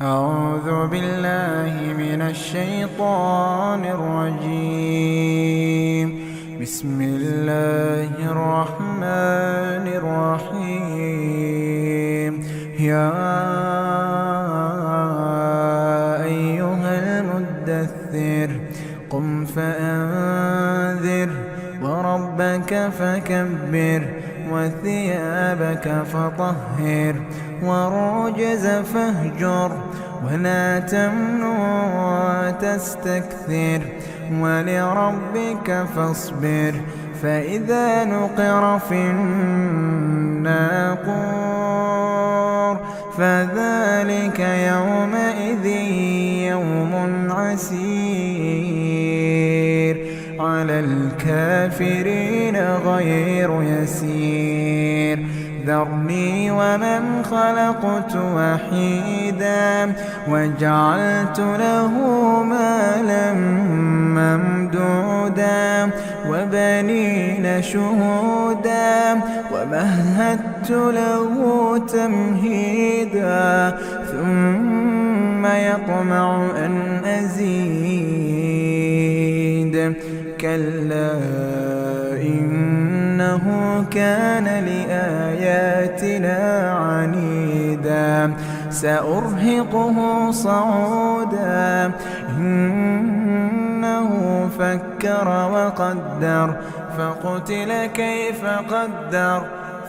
أعوذ بالله من الشيطان الرجيم. بسم الله الرحمن الرحيم. يا أيها المدثر قم فأنذر وربك فكبر وثيابك فطهر والرجز فاهجر ولا تمنن تستكثر ولربك فاصبر. فإذا نقر في الناقور فذلك يومئذ يوم عسير على الكافرين غير يسير. ذرني ومن خلقت وحيدا وجعلت له مالا ممدودا وبنين شهودا ومهدت له تمهيدا ثم يطمع أن أزيد. كلا إنه كان لآياتنا عنيدا سأرهقه صعودا. إنه فكر وقدر فقتل كيف قدر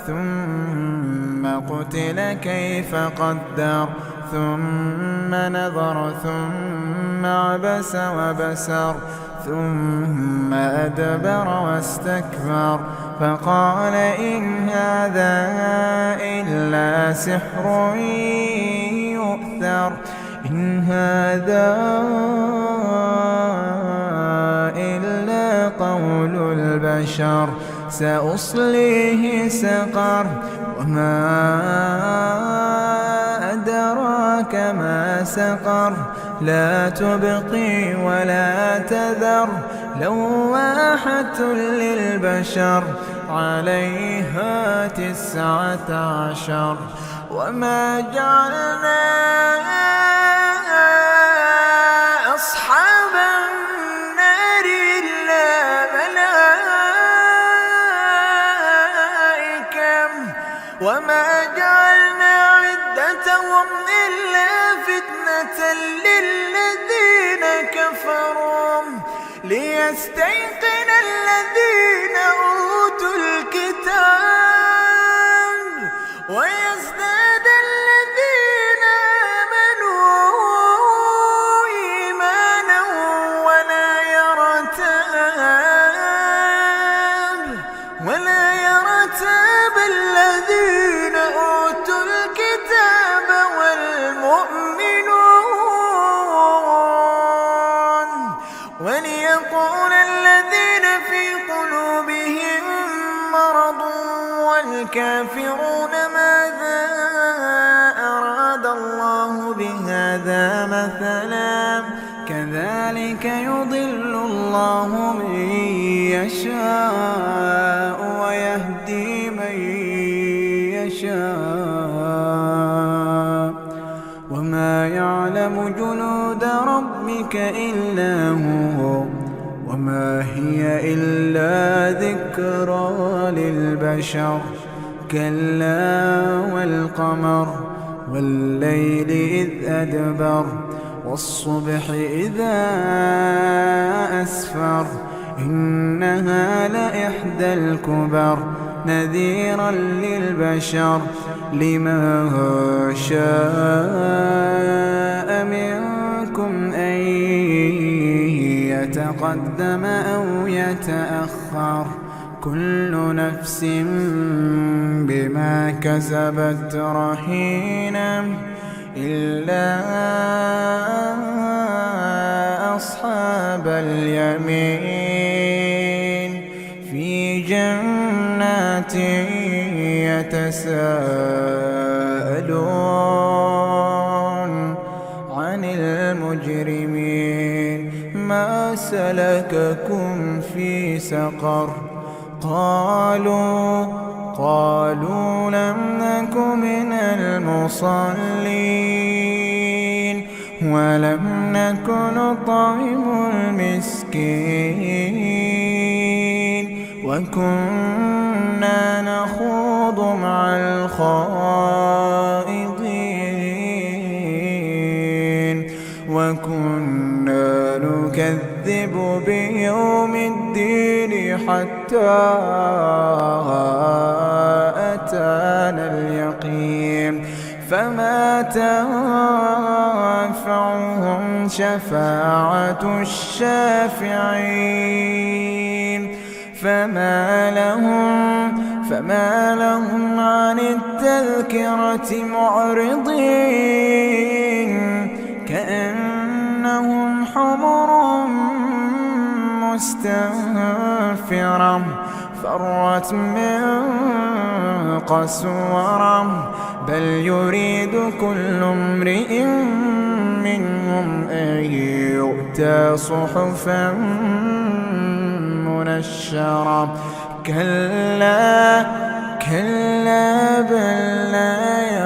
ثم قتل كيف قدر ثم نظر ثم عبس وبسر ثم أدبر واستكبر فقال إن هذا إلا سحر يؤثر. إن هذا إلا قول البشر سأصليه سقر وما أدراك ما سقر لا تبقي ولا تذر لواحة للبشر عليها 19. وما جعلنا أصحاب النار إلا ملائكة وما جعلنا عدتهم إلا فتنة للذين كفروا ليستيقن الذين أوتوا الكتاب ويزداد الذين آمنوا إيمانا ولا يرتاب الذين أوتوا الكتاب والمؤمنون وليقول الذين في قلوبهم مرض والكافرون ماذا أراد الله بهذا مثلا كذلك يضل الله من يشاء ويهدي من يشاء وما يعلم جنود ربك إلا هو وما هي إلا ذكرى للبشر. كلا والقمر والليل إذ أدبر والصبح إذا أسفر إنها لإحدى الكبر نذيرا للبشر لمن شاء منكم أن يتقدم أو يتأخر كل نفس بما كسبت رهينة إلا أصحاب اليمين في جنات يتساءلون عن المجرمين ما سلككم في سقر قالوا لم نك من المصلين ولم نك نطعم المسكين وكنا نخوض مع الخائضين وكنا نكذب بيوم الدين حتى أتانا اليقين فما تنفعهم شفاعة الشافعين فما لهم عن التذكرة معرضين كأنهم حمر مستنفرة فرت من قسورة بل يريد كل امرئ منهم أن يؤتى صحفا منشرة كلا بل لا